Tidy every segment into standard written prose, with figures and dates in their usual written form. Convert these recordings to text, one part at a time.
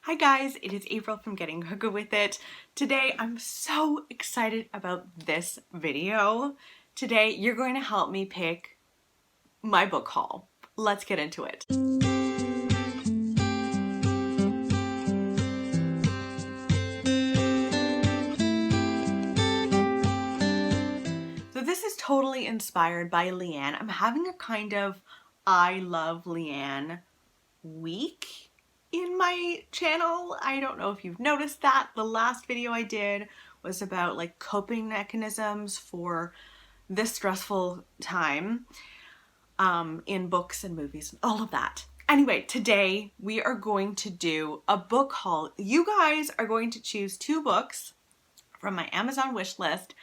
Hi guys, it is April from Getting Cooking With It. Today I'm so excited about this video. Today you're going to help me pick my book haul. Let's get into it. So this is totally inspired by Leanne. I'm having a kind of I love Leanne week in my channel. I don't know if you've noticed that. The last video I did was about like coping mechanisms for this stressful time in books and movies and all of that. Anyway, today we are going to do a book haul. You guys are going to choose 2 books from my Amazon wish list.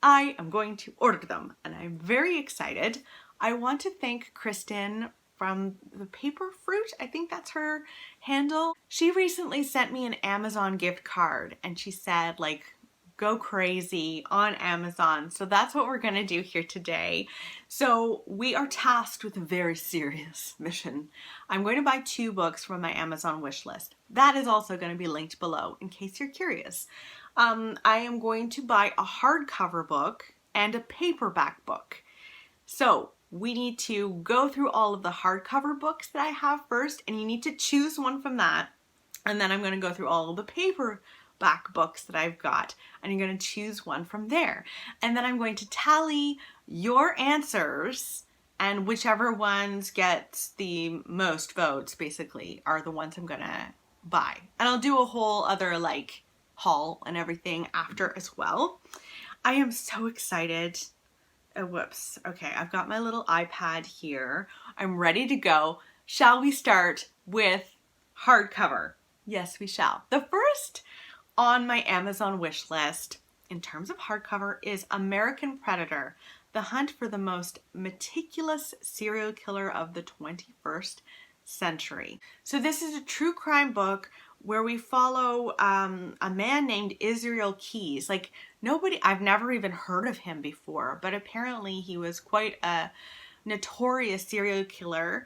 I am going to order them and I'm very excited. I want to thank Kristen from the Paper Fruit, I think that's her handle. She recently sent me an Amazon gift card and she said like, go crazy on Amazon. So that's what we're gonna do here today. So we are tasked with a very serious mission. I'm going to buy 2 books from my Amazon wish list. That is also going to be linked below in case you're curious. I am going to buy a hardcover book and a paperback book. So we need to go through all of the hardcover books that I have first, and you need to choose one from that. And then I'm going to go through all of the paperback books that I've got, and you're going to choose one from there. And then I'm going to tally your answers, and whichever ones get the most votes basically are the ones I'm going to buy. And I'll do a whole other like haul and everything after as well. I am so excited. Oh, whoops. Okay, I've got my little iPad here. I'm ready to go. Shall we start with hardcover? Yes, we shall. The first on my Amazon wish list in terms of hardcover is American Predator: The Hunt for the Most Meticulous Serial Killer of the 21st Century. So this is a true crime book where we follow a man named Israel Keyes. Like I've never even heard of him before, but apparently he was quite a notorious serial killer.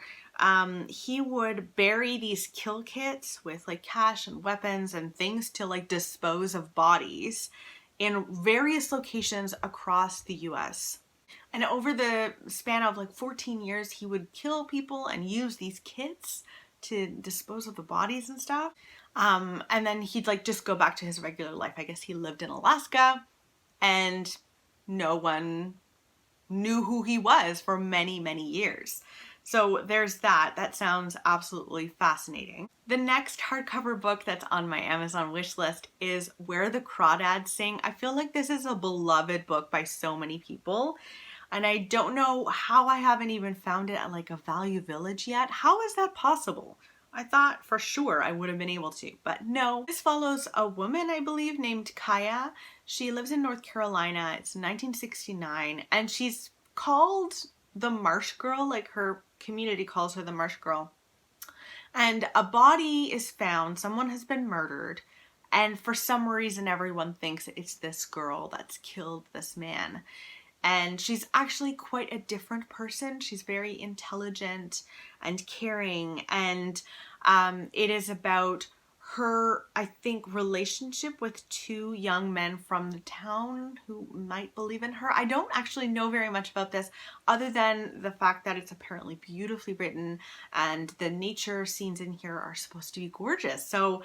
He would bury these kill kits with like cash and weapons and things to like dispose of bodies in various locations across the US. And over the span of like 14 years, he would kill people and use these kits to dispose of the bodies and stuff. And then he'd like just go back to his regular life. I guess he lived in Alaska and no one knew who he was for many, many years. So there's that. That sounds absolutely fascinating. The next hardcover book that's on my Amazon wish list is Where the Crawdads Sing. I feel like this is a beloved book by so many people. And I don't know how I haven't even found it at like a Value Village yet. How is that possible? I thought for sure I would have been able to, but no. This follows a woman, I believe, named Kaya. She lives in North Carolina. It's 1969, and she's called the Marsh Girl, like her community calls her the Marsh Girl. And a body is found, someone has been murdered, and for some reason everyone thinks it's this girl that's killed this man. And she's actually quite a different person. She's very intelligent and caring, and it is about her, I think, relationship with 2 young men from the town who might believe in her. I don't actually know very much about this other than the fact that it's apparently beautifully written and the nature scenes in here are supposed to be gorgeous. So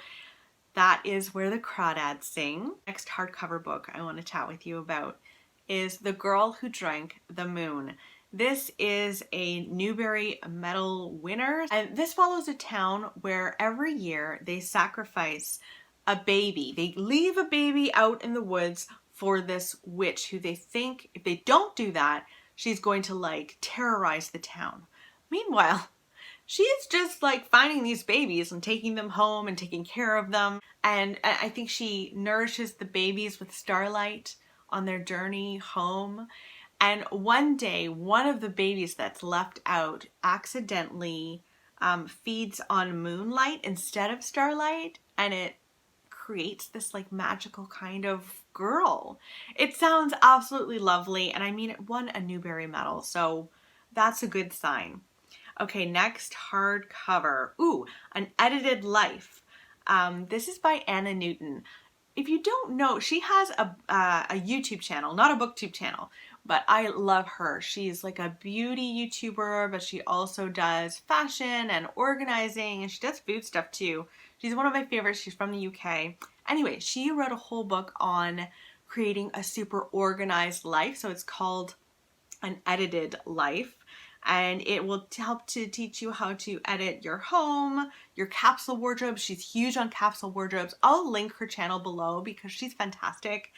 that is Where the Crawdads Sing. Next hardcover book I want to chat with you about is The Girl Who Drank the Moon. This is a Newbery Medal winner, and this follows a town where every year they sacrifice a baby. They leave a baby out in the woods for this witch who they think if they don't do that, she's going to like terrorize the town. Meanwhile, she's just like finding these babies and taking them home and taking care of them. And I think she nourishes the babies with starlight on their journey home. And one day, one of the babies that's left out accidentally feeds on moonlight instead of starlight, and it creates this like magical kind of girl. It sounds absolutely lovely, and I mean, it won a Newbery Medal, so that's a good sign. Okay, next hardcover. Ooh, An Edited Life. This is by Anna Newton. If you don't know, she has a YouTube channel, not a booktube channel, but I love her. She's like a beauty YouTuber, but she also does fashion and organizing, and she does food stuff too. She's one of my favorites. She's from the UK. Anyway, she wrote a whole book on creating a super organized life. So it's called An Edited Life. And it will help to teach you how to edit your home, your capsule wardrobe. She's huge on capsule wardrobes. I'll link her channel below because she's fantastic.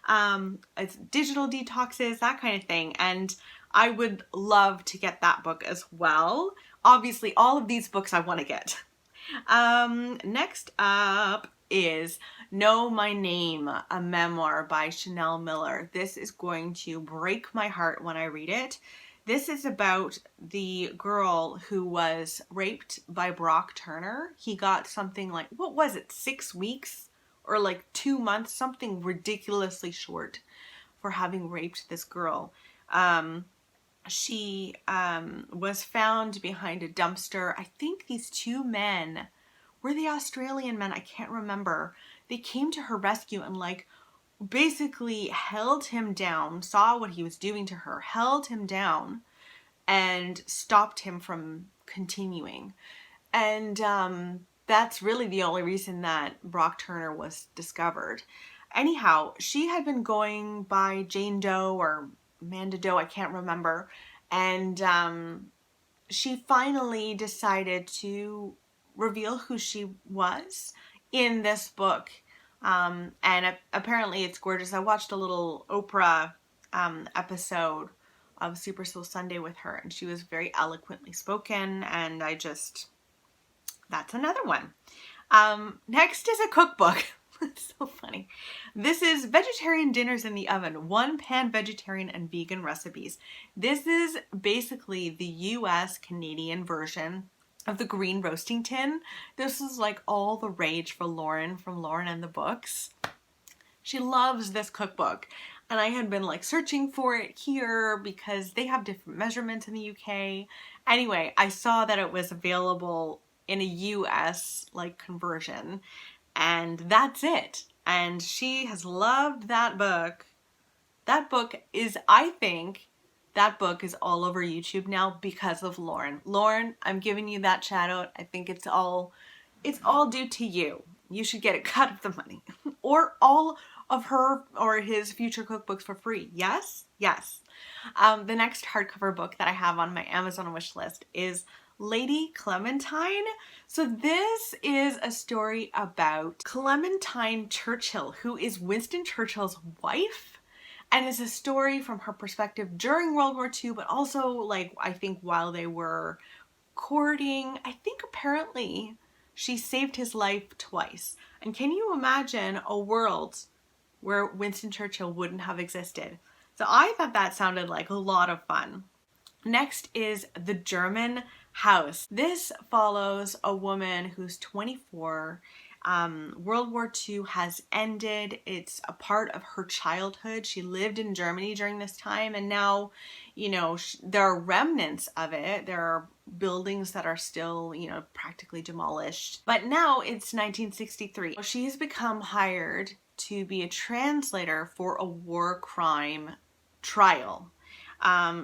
It's digital detoxes, that kind of thing. And I would love to get that book as well. Obviously, all of these books I want to get. Next up is Know My Name, a memoir by Chanel Miller. This is going to break my heart when I read it. This is about the girl who was raped by Brock Turner. He got something like, what was it, 6 weeks or like 2 months, something ridiculously short for having raped this girl. She was found behind a dumpster. I think these two men, were they Australian men? I can't remember. They came to her rescue and like basically held him down, saw what he was doing to her, held him down, and stopped him from continuing. And that's really the only reason that Brock Turner was discovered. Anyhow, she had been going by Jane Doe or Amanda Doe, I can't remember. And she finally decided to reveal who she was in this book. And apparently it's gorgeous. I watched a little Oprah episode of Super Soul Sunday with her, and she was very eloquently spoken, and that's another one. Next is a cookbook. It's so funny. This is Vegetarian Dinners in the Oven, 1-pan vegetarian and vegan recipes. This is basically the US Canadian version of the green roasting tin. This is like all the rage for Lauren from Lauren and the Books. She loves this cookbook. And I had been like searching for it here because they have different measurements in the UK. Anyway, I saw that it was available in a US like conversion, and that's it. And she has loved that book. That book is, I think, that book is all over YouTube now because of Lauren. Lauren, I'm giving you that shout out. I think it's all due to you. You should get a cut of the money. Or all of her or his future cookbooks for free. Yes? Yes. The next hardcover book that I have on my Amazon wish list is Lady Clementine. So this is a story about Clementine Churchill, who is Winston Churchill's wife, and is a story from her perspective during World War II, but also like I think while they were courting. I think apparently she saved his life twice. And can you imagine a world where Winston Churchill wouldn't have existed? So I thought that sounded like a lot of fun. Next is The German House. This follows a woman who's 24. World War II has ended. It's a part of her childhood. She lived in Germany during this time, and now, you know, there are remnants of it. There are buildings that are still, you know, practically demolished. But now it's 1963. She has become hired to be a translator for a war crime trial.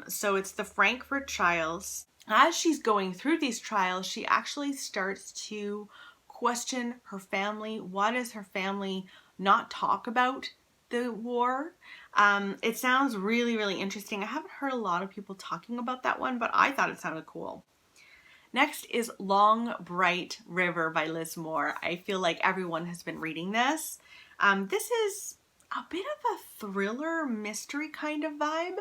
So it's the Frankfurt trials. As she's going through these trials, she actually starts to question her family. Why does her family not talk about the war? It sounds really, really interesting. I haven't heard a lot of people talking about that one, but I thought it sounded cool. Next is Long Bright River by Liz Moore. I feel like everyone has been reading this. This is a bit of a thriller mystery kind of vibe.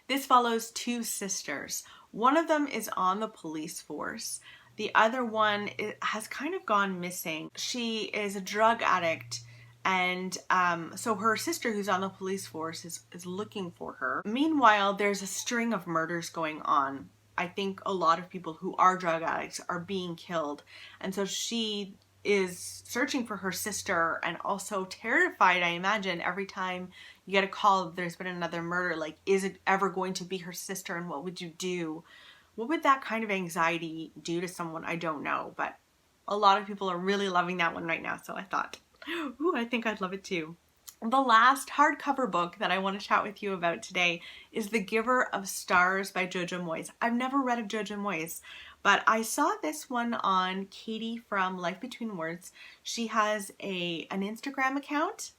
This follows two sisters. One of them is on the police force. The other one has kind of gone missing. She is a drug addict, and so her sister who's on the police force is looking for her. Meanwhile, there's a string of murders going on. I think a lot of people who are drug addicts are being killed, and so she is searching for her sister and also terrified, I imagine, every time you get a call there's been another murder. Like, is it ever going to be her sister, and what would you do? What would that kind of anxiety do to someone? I don't know, but a lot of people are really loving that one right now, so I thought, ooh, I think I'd love it too. The last hardcover book that I want to chat with you about today is The Giver of Stars by Jojo Moyes. I've never read of Jojo Moyes, but I saw this one on Katie from Life Between Words. She has an Instagram account,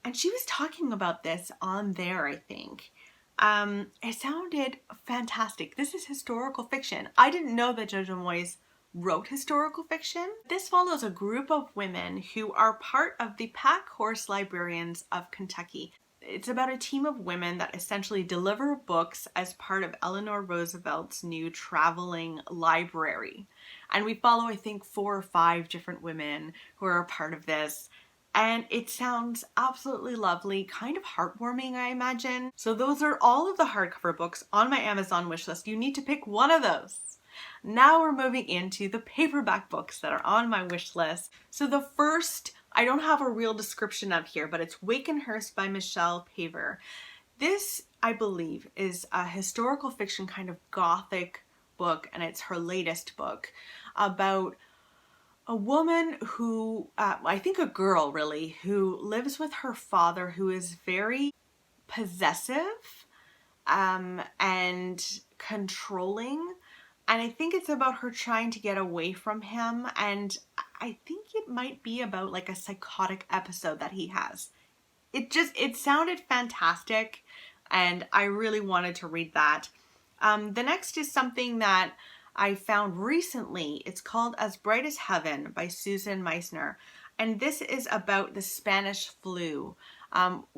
and she was talking about this on there, I think. It sounded fantastic. This is historical fiction. I didn't know that Jojo Moyes wrote historical fiction. This follows a group of women who are part of the Pack Horse Librarians of Kentucky. It's about a team of women that essentially deliver books as part of Eleanor Roosevelt's new traveling library. And we follow, I think, 4 or 5 different women who are a part of this. And it sounds absolutely lovely, kind of heartwarming, I imagine. So those are all of the hardcover books on my Amazon wishlist. You need to pick one of those. Now we're moving into the paperback books that are on my wish list. So the first, I don't have a real description of here, but it's Wakenhyrst by Michelle Paver. This, I believe, is a historical fiction kind of gothic book, and it's her latest book about a woman who, I think a girl really, who lives with her father who is very possessive and controlling. And I think it's about her trying to get away from him, and I think it might be about like a psychotic episode that he has. It sounded fantastic, and I really wanted to read that. The next is something that I found recently. It's called As Bright as Heaven by Susan Meissner, and this is about the Spanish flu.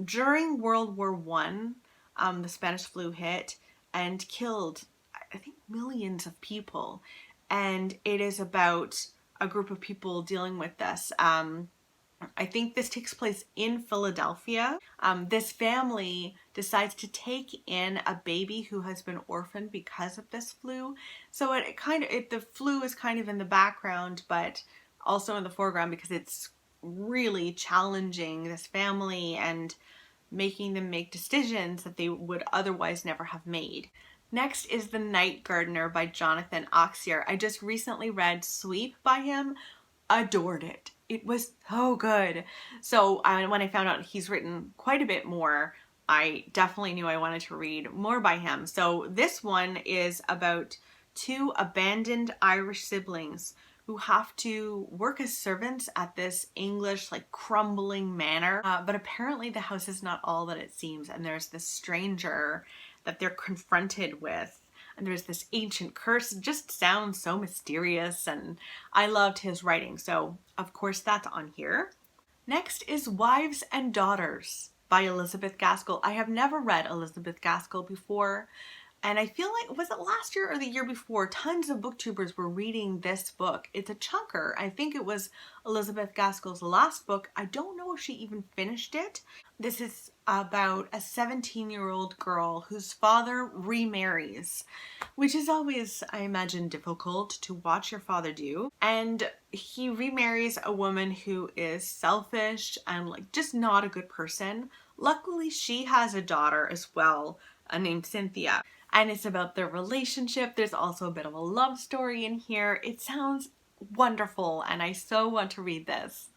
During World War I, the Spanish flu hit and killed, I think, millions of people, and it is about a group of people dealing with this. I think this takes place in Philadelphia. This family decides to take in a baby who has been orphaned because of this flu. So the flu is kind of in the background, but also in the foreground because it's really challenging this family and making them make decisions that they would otherwise never have made. Next is The Night Gardener by Jonathan Auxier. I just recently read Sweep by him. Adored it. It was so good. So when I found out he's written quite a bit more, I definitely knew I wanted to read more by him. So this one is about 2 abandoned Irish siblings who have to work as servants at this English, like, crumbling manor. But apparently the house is not all that it seems, and there's this stranger that they're confronted with, and there's this ancient curse. It just sounds so mysterious, and I loved his writing, so of course that's on here. Next is Wives and Daughters by Elizabeth Gaskell. I have never read Elizabeth Gaskell before, and I feel like, was it last year or the year before, tons of booktubers were reading this book. It's a chunker. I think it was Elizabeth Gaskell's last book. I don't know if she even finished it. This is about a 17-year-old girl whose father remarries, which is always, I imagine, difficult to watch your father do. And he remarries a woman who is selfish and, like, just not a good person. Luckily, she has a daughter as well, named Cynthia. And it's about their relationship. There's also a bit of a love story in here. It sounds wonderful, and I so want to read this.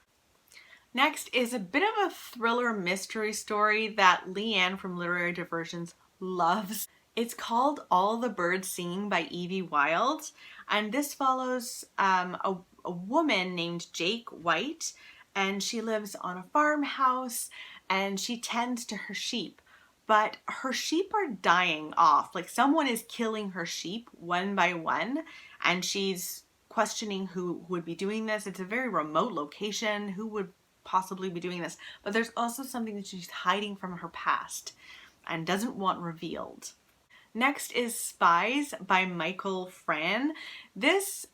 Next is a bit of a thriller mystery story that Leanne from Literary Diversions loves. It's called All the Birds Singing by Evie Wild, and this follows a woman named Jake White, and she lives on a farmhouse, and she tends to her sheep. But her sheep are dying off. Like, someone is killing her sheep one by one, and she's questioning who would be doing this. It's a very remote location. Who would possibly be doing this? But there's also something that she's hiding from her past and doesn't want revealed. Next is Spies by Michael Fran. This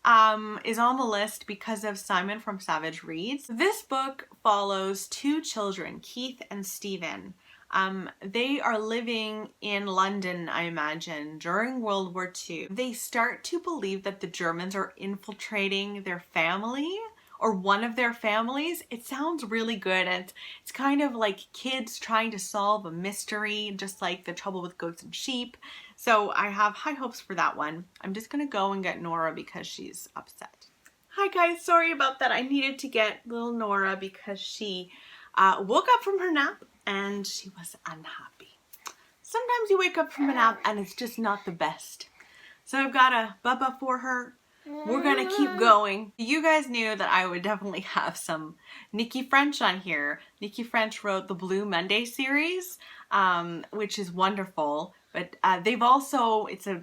is on the list because of Simon from Savidge Reads. This book follows 2 children, Keith and Stephen. They are living in London, I imagine, during World War II. They start to believe that the Germans are infiltrating their family, or one of their families. It sounds really good, and it's kind of like kids trying to solve a mystery, just like The Trouble with Goats and Sheep. So I have high hopes for that one. I'm just gonna go and get Nora because she's upset. Hi guys, sorry about that. I needed to get little Nora because she woke up from her nap and she was unhappy. Sometimes you wake up from a nap and it's just not the best. So I've got a bubba for her. We're gonna keep going. You guys knew that I would definitely have some Nikki French on here. Nikki French wrote the Blue Monday series, which is wonderful. But they've also, it's a,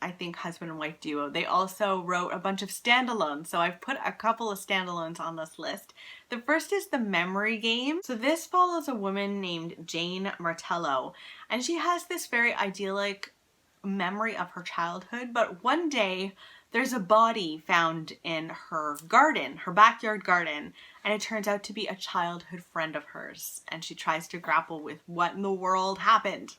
I think, husband and wife duo. They also wrote a bunch of standalones. So I've put a couple of standalones on this list. The first is The Memory Game. So this follows a woman named Jane Martello, and she has this very idyllic memory of her childhood, but one day there's a body found in her garden, her backyard garden, and it turns out to be a childhood friend of hers, and she tries to grapple with what in the world happened.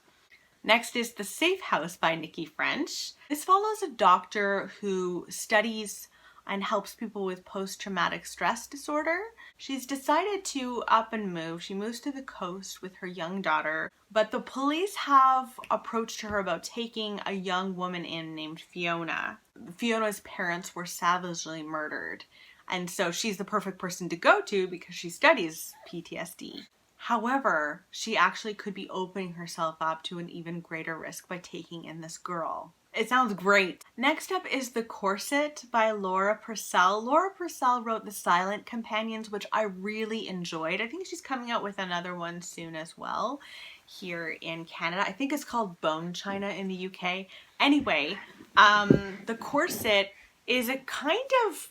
Next is The Safe House by Nikki French. This follows a doctor who studies and helps people with post-traumatic stress disorder. She's decided to up and move. She moves to the coast with her young daughter, but the police have approached her about taking a young woman in named Fiona. Fiona's parents were savagely murdered, and so she's the perfect person to go to because she studies PTSD. However, she actually could be opening herself up to an even greater risk by taking in this girl. It sounds great. Next up is The Corset by Laura Purcell. Laura Purcell wrote The Silent Companions, which I really enjoyed. I think she's coming out with another one soon as well here in Canada. I think it's called Bone China in the UK. Anyway, The Corset is a kind of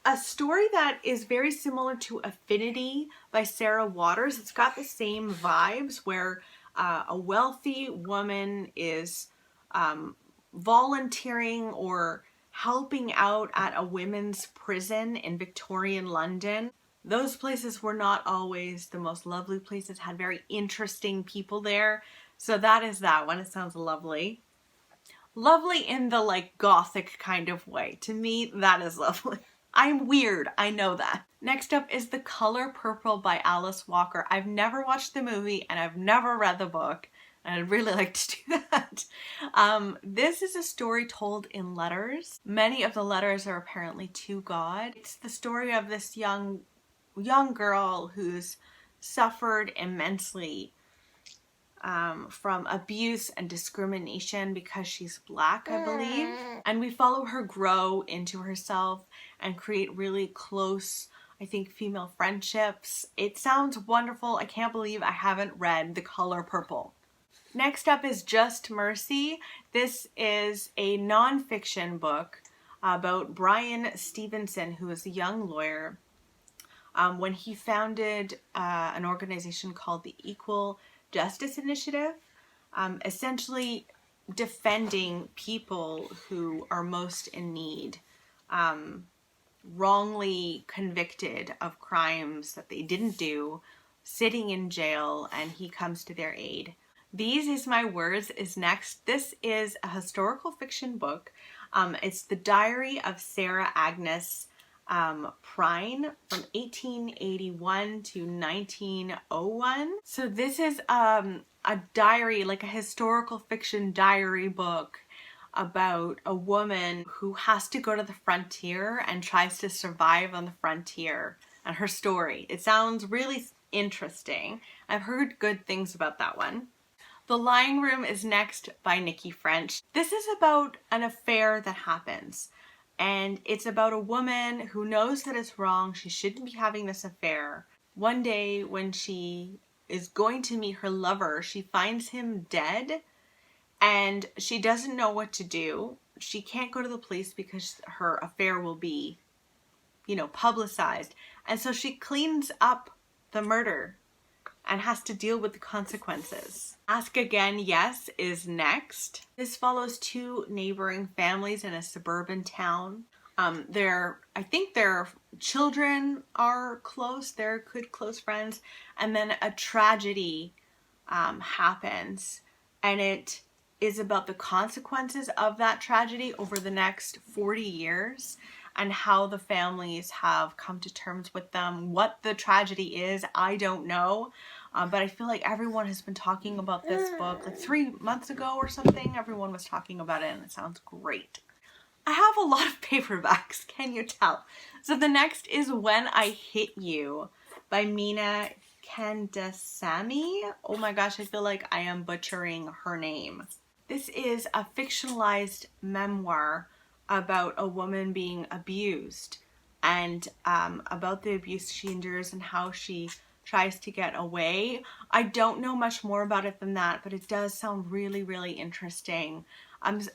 a story that is very similar to Affinity by Sarah Waters. It's got the same vibes where a wealthy woman is volunteering or helping out at a women's prison in Victorian London. Those places were not always the most lovely places, had very interesting people there. So that is that one. It sounds lovely. Lovely in the like gothic kind of way. To me, that is lovely. I'm weird, I know that. Next up is The Color Purple by Alice Walker. I've never watched the movie and I've never read the book, and I'd really like to do that. This is a story told in letters. Many of the letters are apparently to God. It's the story of this young girl who's suffered immensely from abuse and discrimination because she's Black, I believe. And we follow her grow into herself and create really close, I think, female friendships. It sounds wonderful. I can't believe I haven't read The Color Purple. Next up is Just Mercy. This is a nonfiction book about Brian Stevenson, who is a young lawyer. When he founded an organization called the Equal Justice Initiative, essentially defending people who are most in need, wrongly convicted of crimes that they didn't do, sitting in jail, and he comes to their aid. These Is My Words is next. This is a historical fiction book. It's the diary of Sarah Agnes Prine from 1881 to 1901. So this is a diary, like a historical fiction diary book about a woman who has to go to the frontier and tries to survive on the frontier, and her story. It sounds really interesting. I've heard good things about that one. The Lying Room is next by Nikki French. This is about an affair that happens. And it's about a woman who knows that it's wrong. She shouldn't be having this affair. One day when she is going to meet her lover, she finds him dead and she doesn't know what to do. She can't go to the police because her affair will be, publicized. And so she cleans up the murder and has to deal with the consequences. Ask Again, Yes is next. This follows two neighboring families in a suburban town. I think their children are close, they're good close friends, and then a tragedy happens, and it is about the consequences of that tragedy over the next 40 years and how the families have come to terms with them. What the tragedy is, I don't know. But I feel like everyone has been talking about this book like 3 months ago or something. Everyone was talking about it and it sounds great. I have a lot of paperbacks, can you tell? So the next is When I Hit You by Mina Kandasamy. Oh my gosh, I feel like I am butchering her name. This is a fictionalized memoir about a woman being abused and about the abuse she endures and how she tries to get away. I don't know much more about it than that, but it does sound really, really interesting.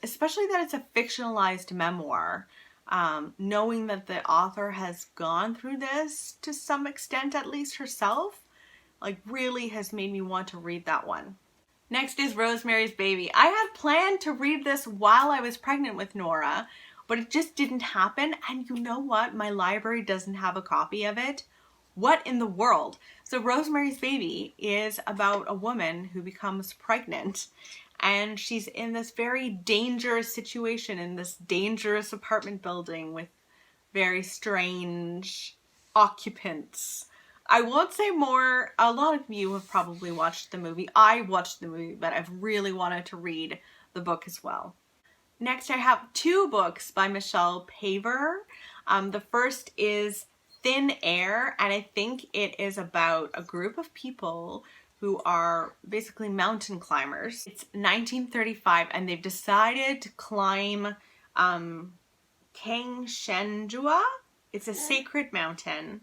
Especially that it's a fictionalized memoir. Knowing that the author has gone through this to some extent, at least herself, like really has made me want to read that one. Next is Rosemary's Baby. I had planned to read this while I was pregnant with Nora, but it just didn't happen. And you know what? My library doesn't have a copy of it. What in the world? So Rosemary's Baby is about a woman who becomes pregnant, and she's in this very dangerous situation in this dangerous apartment building with very strange occupants. I won't say more. A lot of you have probably watched the movie. I watched the movie, but I've really wanted to read the book as well. Next, I have two books by Michelle Paver. The first is Thin Air, and I think it is about a group of people who are basically mountain climbers. It's 1935, and they've decided to climb Kangshenjua. It's a sacred mountain.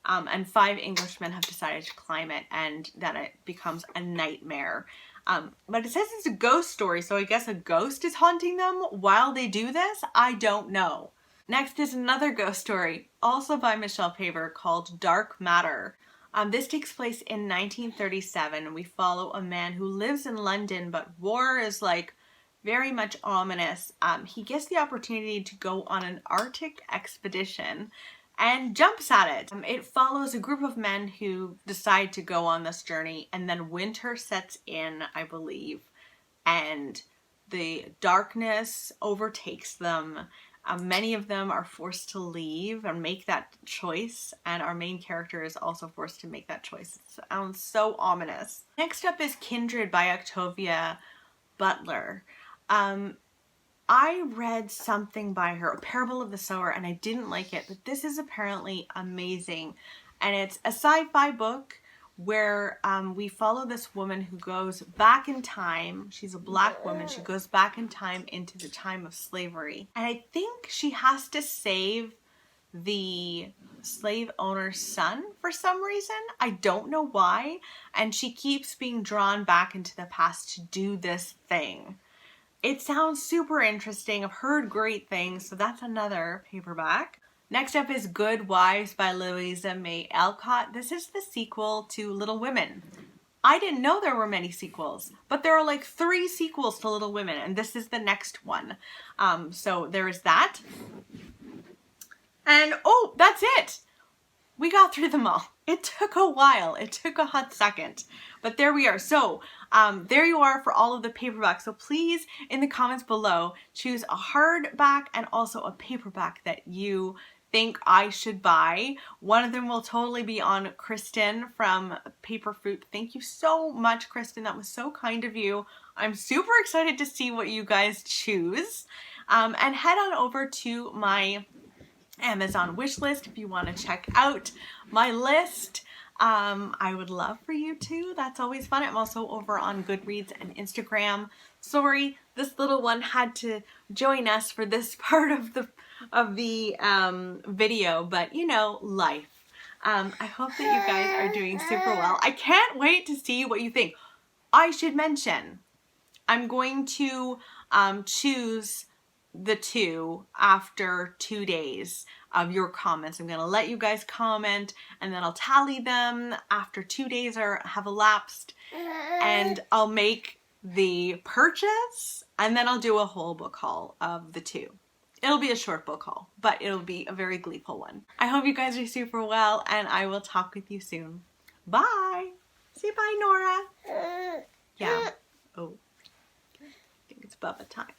And 5 Englishmen have decided to climb it, and then it becomes a nightmare. But it says it's a ghost story, so I guess a ghost is haunting them while they do this? I don't know. Next is another ghost story, also by Michelle Paver, called Dark Matter. This takes place in 1937, and we follow a man who lives in London, but war is like very much ominous. He gets the opportunity to go on an Arctic expedition and jumps at it. It follows a group of men who decide to go on this journey, and then winter sets in, I believe, and the darkness overtakes them. Many of them are forced to leave and make that choice, and our main character is also forced to make that choice. It sounds so ominous. Next up is Kindred by Octavia Butler. I read something by her, A Parable of the Sower, and I didn't like it, but this is apparently amazing. And it's a sci-fi book where we follow this woman who goes back in time. She's a black woman. She goes back in time into the time of slavery. And I think she has to save the slave owner's son for some reason. I don't know why. And she keeps being drawn back into the past to do this thing. It sounds super interesting. I've heard great things, so that's another paperback. Next up is Good Wives by Louisa May Alcott. This is the sequel to Little Women. I didn't know there were many sequels, but there are like 3 sequels to Little Women, and this is the next one. So there is that. And oh, that's it! We got through them all. It took a while. It took a hot second. But there we are. So there you are for all of the paperbacks. So please, in the comments below, choose a hardback and also a paperback that you think I should buy. One of them will totally be on Kristen from Paperfruit. Thank you so much, Kristen. That was so kind of you. I'm super excited to see what you guys choose. And head on over to my Amazon wishlist if you want to check out my list. I would love for you to. That's always fun. I'm also over on Goodreads and Instagram. Sorry, this little one had to join us for this part of the video, but you know, life. I hope that you guys are doing super well. I can't wait to see what you think. I should mention, I'm going to choose the 2 after 2 days of your comments. I'm going to let you guys comment, and then I'll tally them after 2 days have elapsed, and I'll make the purchase, and then I'll do a whole book haul of the 2. It'll be a short book haul, but it'll be a very gleeful one. I hope you guys are super well, and I will talk with you soon. Bye! Say bye, Nora! Yeah. Oh. I think it's Bubba time.